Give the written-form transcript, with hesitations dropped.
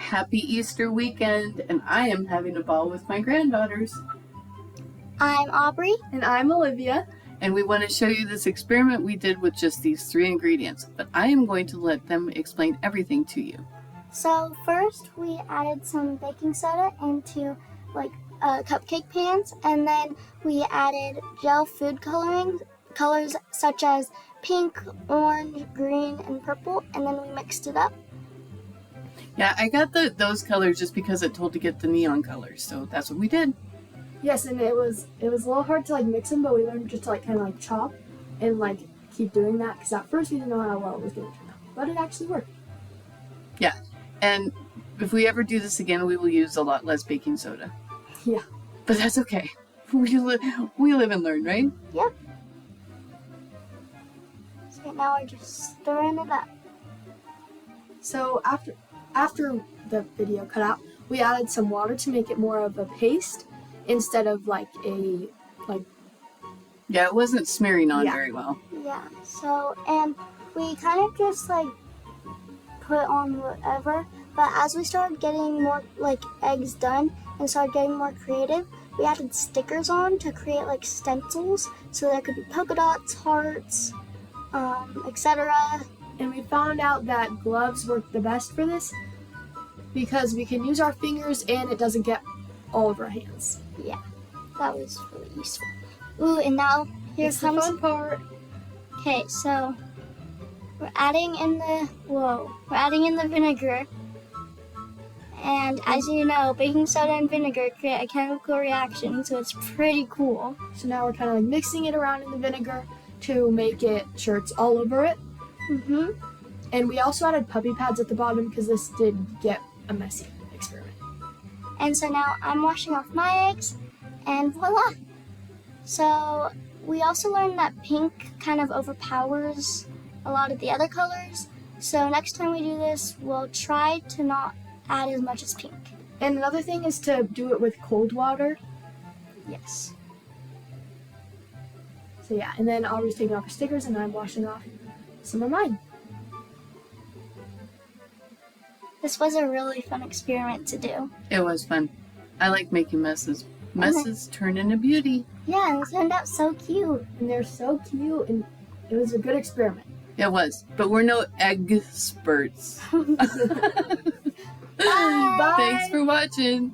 Happy Easter weekend, and I am having a ball with my granddaughters. I'm Aubrey. And I'm Olivia. And we want to show you this experiment we did with just these 3 ingredients, but I am going to let them explain everything to you. So first we added some baking soda into cupcake pans, and then we added gel food colors such as pink, orange, green, and purple, and then we mixed it up. Yeah, I got those colors just because it told to get the neon colors, so that's what we did. Yes, and it was a little hard to mix them, but we learned just to kind of chop and keep doing that, because at first we didn't know how well it was going to turn out, but it actually worked. Yeah, and if we ever do this again, we will use a lot less baking soda. Yeah. But that's okay. We live and learn, right? Yep. So now we're just stirring it up. So after the video cut out, we added some water to make it more of a paste instead of Yeah, it wasn't smearing on very well. Yeah, so, and we kind of just put on whatever, but as we started getting more eggs done and started getting more creative, we added stickers on to create stencils, so there could be polka dots, hearts, etc. And we found out that gloves work the best for this because we can use our fingers and it doesn't get all over our hands. Yeah, that was really useful. Ooh, and now here It's comes the fun part. Okay, so we're adding in the vinegar. And as you know, baking soda and vinegar create a chemical reaction, so it's pretty cool. So now we're kind of mixing it around in the vinegar to make it sure it's all over it. Mm-hmm. And we also added puppy pads at the bottom because this did get a messy experiment. And so now I'm washing off my eggs, and voila! So we also learned that pink kind of overpowers a lot of the other colors. So next time we do this, we'll try to not add as much as pink. And another thing is to do it with cold water. Yes. So yeah, and then Aubrey's taking off her stickers and I'm washing off some of mine. This was a really fun experiment to do. It was fun. I like making messes. Messes turn into beauty. Yeah, and it turned out so cute. And they're so cute, and it was a good experiment. It was, but we're no egg experts. Bye. Thanks for watching.